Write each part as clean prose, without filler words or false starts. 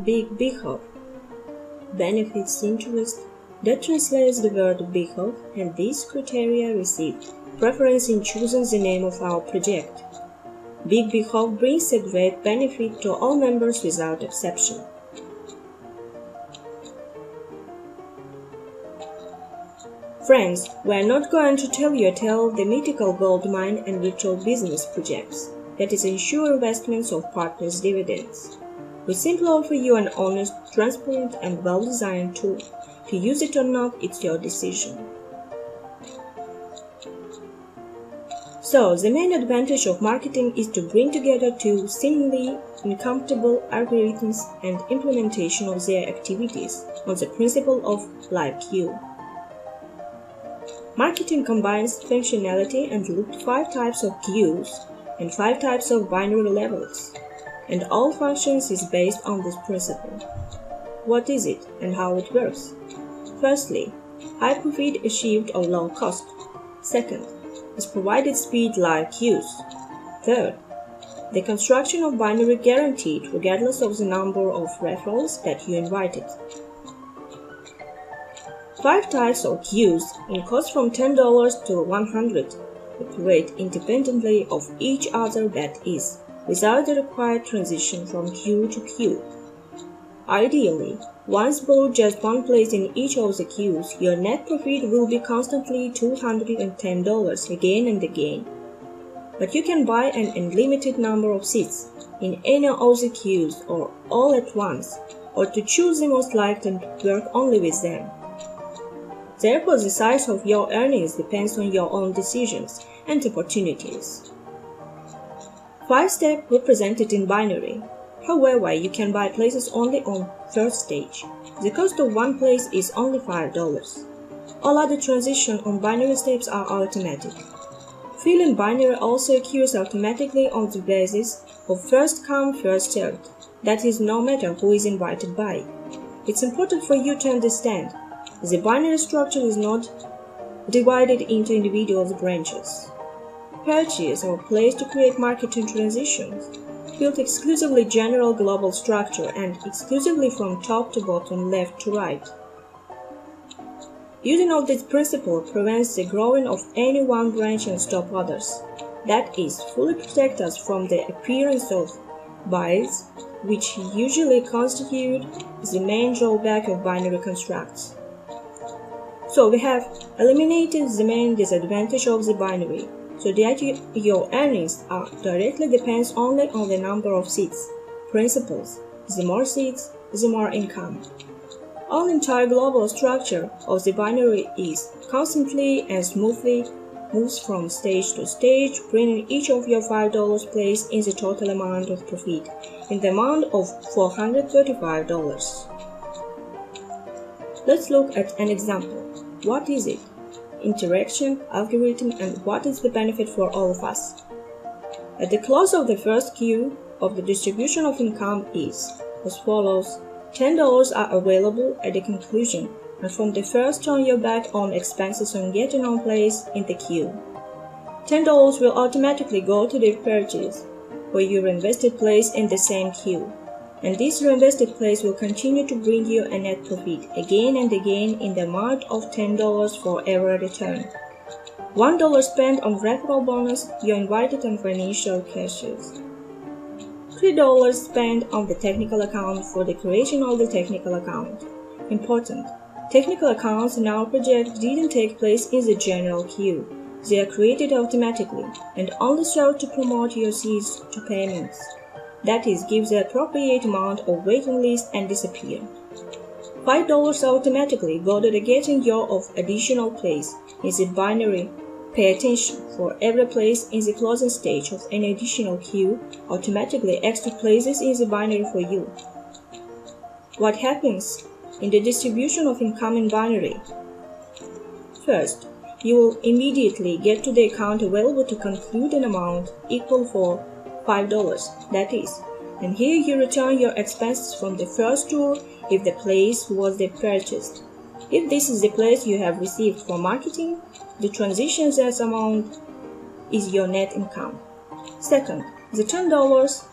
Big Behoof. Benefits interest. That translates the word Behoof, and these criteria received preference in choosing the name of our project. Big Behoof brings a great benefit to all members without exception. Friends, we are not going to tell you a tale of the mythical gold mine and virtual business projects that is ensure investments of partners' dividends. We simply offer you an honest, transparent, and well-designed tool. To use it or not, it's your decision. So, the main advantage of marketing is to bring together two seemingly incompatible algorithms and implementation of their activities on the principle of live queue. Marketing combines functionality and looped 5 types of queues and 5 types of binary levels, and all functions is based on this principle. What is it and how it works? Firstly, high profit achieved or low cost. Second, is provided speed live queues. Third, the construction of binary guaranteed regardless of the number of referrals that you invited. 5 types of queues in cost from $10 to $100 operate independently of each other, that is, without the required transition from queue to queue. Ideally, once bought just one place in each of the queues, your net profit will be constantly $210 again and again. But you can buy an unlimited number of seats in any of the queues or all at once, or to choose the most likely and work only with them. Therefore, the size of your earnings depends on your own decisions and opportunities. 5 steps represented in binary. However, you can buy places only on first stage. The cost of one place is only $5. All other transitions on binary steps are automatic. Filling binary also occurs automatically on the basis of first come, first served. That is, no matter who is invited by. It's important for you to understand the binary structure is not divided into individual branches. Purchase or place to create marketing transitions, built exclusively general global structure and exclusively from top to bottom, left to right. Using of this principle prevents the growing of any one branch and stop others. That is, fully protect us from the appearance of bias, which usually constitute the main drawback of binary constructs. So we have eliminated the main disadvantage of the binary, so that your earnings directly depends only on the number of seats. Principles: the more seats, the more income. All entire global structure of the binary is constantly and smoothly moves from stage to stage, bringing each of your $5 place in the total amount of profit in the amount of $435. Let's look at an example. What is it? Interaction, algorithm, and what is the benefit for all of us? At the close of the first queue of the distribution of income is as follows. $10 are available at the conclusion and from the first turn your back on expenses on getting on place in the queue. $10 will automatically go to the purchase for your reinvested place in the same queue, and this reinvested place will continue to bring you a net profit again and again in the amount of $10 for every return. $1 spent on referral bonus you invited on financial cashiers. $3 spent on the technical account for the creation of the technical account. Important: technical accounts in our project didn't take place in the general queue. They are created automatically and only serve to promote your seats to payments. That is, give the appropriate amount of waiting list and disappear. $5 automatically go to the getting your of additional place in the binary. Pay attention, for every place in the closing stage of any additional queue, automatically extra places in the binary for you. What happens in the distribution of income in binary? First, you will immediately get to the account available to conclude an amount equal for $5, that is, and here you return your expenses from the first tour if the place was the purchased. If this is the place you have received for marketing, the transition that amount is your net income. Second, the $10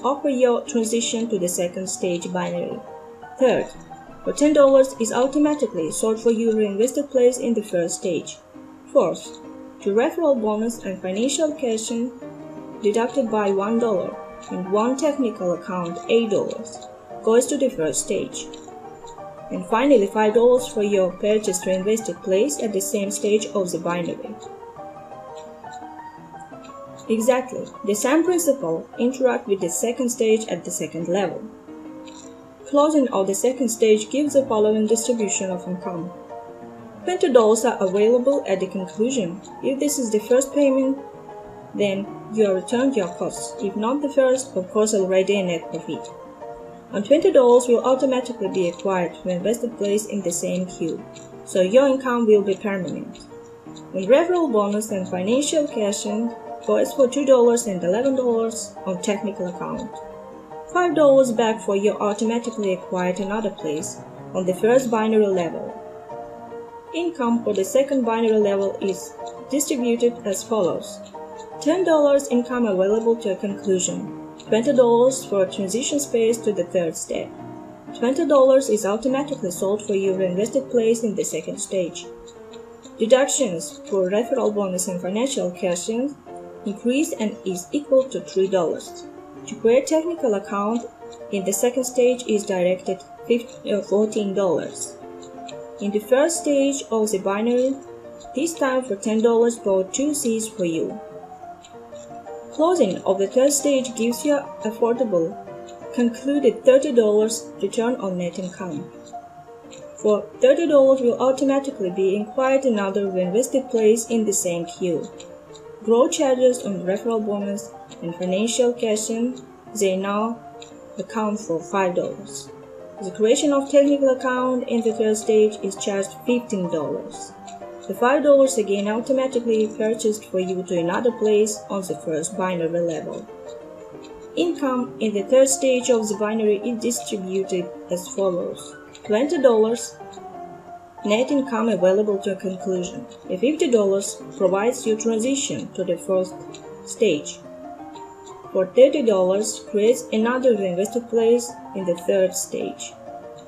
offer your transition to the second stage binary. Third, for $10 is automatically sold for your reinvested place in the first stage. Fourth, to referral bonus and financial cash-in deducted by $1 and one technical account $8 goes to the first stage. And finally, $5 for your purchased reinvested place at the same stage of the binary. Exactly, the same principle interact with the second stage at the second level. Closing of the second stage gives the following distribution of income. $20 are available at the conclusion. If this is the first payment, then you are returned your costs. If not the first, of course already a net profit. And $20 will automatically be acquired from invested place in the same queue, so your income will be permanent. When referral bonus and financial cash-in goes for $2 and $11 on technical account, $5 back for your automatically acquired another place on the first binary level. Income for the second binary level is distributed as follows: $10 income available to a conclusion, $20 for a transition space to the third step. $20 is automatically sold for your invested place in the second stage. Deductions for referral bonus and financial cash-in increase and is equal to $3. To create technical account in the second stage is directed $14. In the first stage of the binary, this time for $10 bought 2 seats for you. Closing of the third stage gives you affordable, concluded $30 return on net income. For $30 will automatically be acquired another reinvested place in the same queue. Growth charges on referral bonus and financial cash-in, they now account for $5. The creation of technical account in the third stage is charged $15. The $5 again automatically purchased for you to another place on the first binary level. Income in the third stage of the binary is distributed as follows: $20 net income available to a conclusion. $50 provides you transition to the first stage. For $30 creates another reinvested place in the third stage.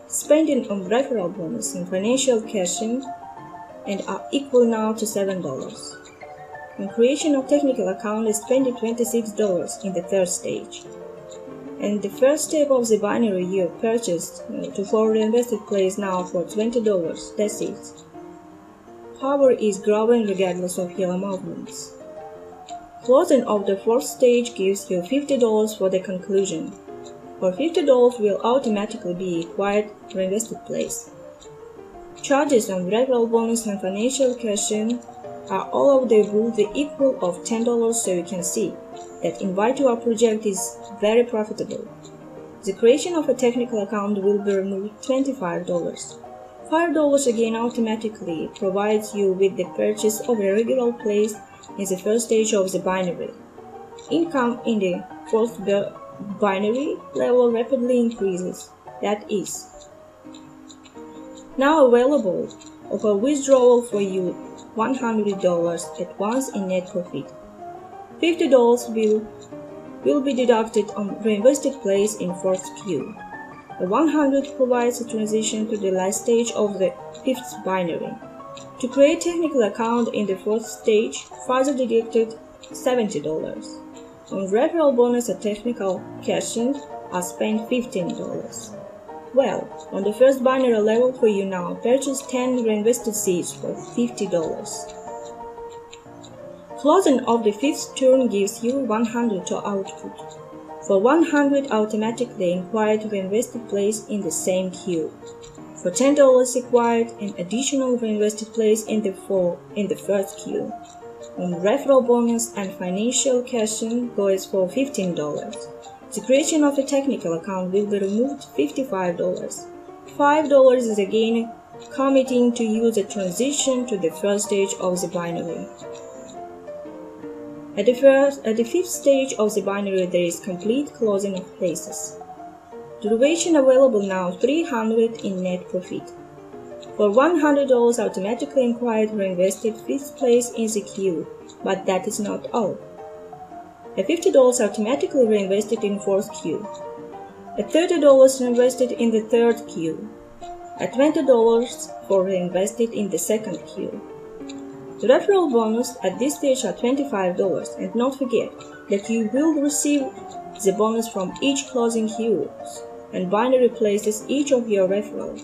Spending on referral bonus and financial cash-in and are equal now to $7. On creation of technical account is spending $26 in the third stage. And the first step of the binary you have purchased to for reinvested place now for $20. That's it. Power is growing regardless of your movements. Closing of the fourth stage gives you $50 for the conclusion. For $50 will automatically be acquired reinvested place. Charges on referral bonus and financial cash-in are all of the above the equal of $10, so you can see that invite to our project is very profitable. The creation of a technical account will be removed $25. $5 again automatically provides you with the purchase of a regular place in the first stage of the binary. Income in the fourth binary level rapidly increases, that is now available of a withdrawal for you $100 at once in net profit. $50 will be deducted on reinvested place in fourth queue. The $100 provides a transition to the last stage of the fifth binary. To create technical account in the fourth stage, further deducted $70. On referral bonus and technical cash-in are spent $15. Well, on the first binary level for you now, purchase 10 reinvested seats for $50. Closing of the fifth turn gives you $100 to output. For $100 automatically acquired reinvested place in the same queue. For $10 acquired an additional reinvested place in the first queue. On referral bonus and financial cash-in goes for $15. The creation of a technical account will be removed $55. $5 is again committing to use a transition to the first stage of the binary. At the fifth stage of the binary, there is complete closing of places. Duration available now $300 in net profit. For $100 automatically acquired reinvested fifth place in the queue, but that is not all. A $50 automatically reinvested in fourth queue. at $30 reinvested in the third queue, at $20 for reinvested in the second queue. The referral bonus at this stage are $25, and not forget that you will receive the bonus from each closing queue, and binary places each of your referrals.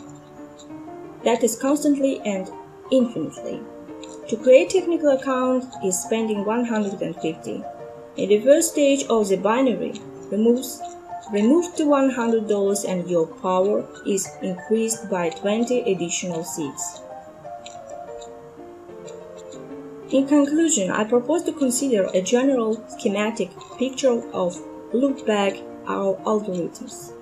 That is constantly and infinitely. To create technical account is spending $150. In the first stage of the binary, remove the $100 and your power is increased by 20 additional seats. In conclusion, I propose to consider a general schematic picture of loopback our algorithms.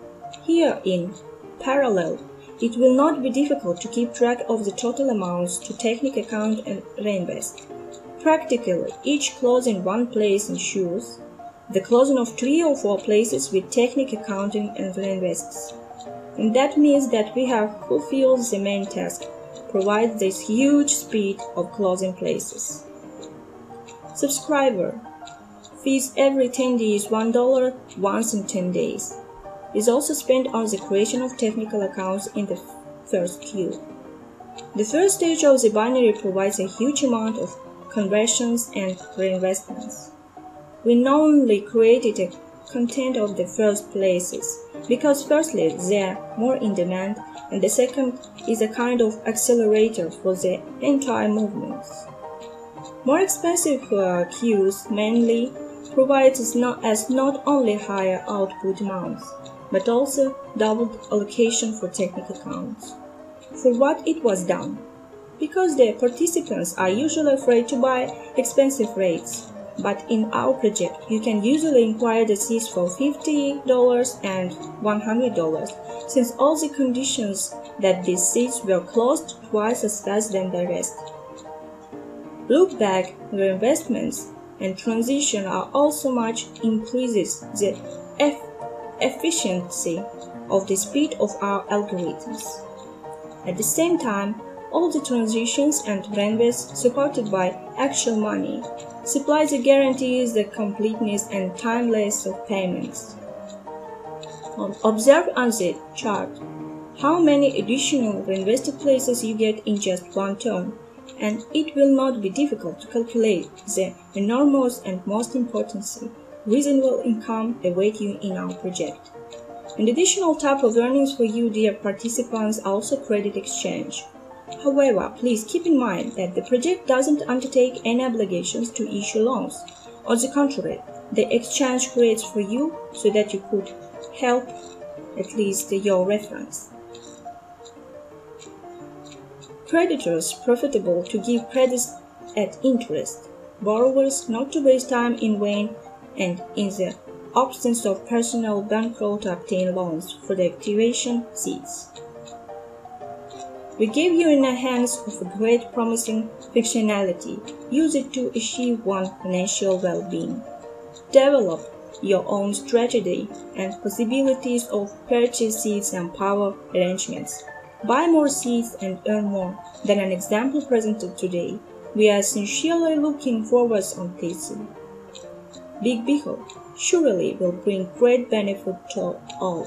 Here in parallel, it will not be difficult to keep track of the total amounts to technical account and reinvest. Practically, each close in one place ensures the closing of 3 or 4 places with technical accounting and reinvests. And that means that we have fulfilled the main task, provide this huge speed of closing places. Subscriber fees every 10 days $1 once in 10 days. Is also spent on the creation of technical accounts in the first queue. The first stage of the binary provides a huge amount of conversions and reinvestments. We knowingly created a content of the first places because firstly they are more in demand, and the second is a kind of accelerator for the entire movements. More expensive queues mainly provides not only higher output amounts, but also doubled allocation for technical accounts. For what it was done? Because the participants are usually afraid to buy expensive rates, but in our project you can usually acquire the seats for $50 and $100, since all the conditions that these seats were closed twice as fast than the rest. Loopback reinvestments and transition are also much increases the efficiency of the speed of our algorithms. At the same time, all the transitions and reinvests supported by actual money supply the guarantees the completeness and timeless of payments. Observe on the chart how many additional reinvested places you get in just one turn, and it will not be difficult to calculate the enormous and most importantly, reasonable income await you in our project. An additional type of earnings for you, dear participants, also credit exchange. However, please keep in mind that the project doesn't undertake any obligations to issue loans. On the contrary, the exchange creates for you so that you could help at least your reference. Creditors profitable to give credits at interest, borrowers not to waste time in vain, and in the absence of personal bankroll to obtain loans for the activation seats. We gave you in the hands of a great promising functionality. Use it to achieve one's financial well-being. Develop your own strategy and possibilities of purchase seats and power arrangements. Buy more seats and earn more than an example presented today. We are sincerely looking forward on this. Big Behoof surely will bring great benefit to all.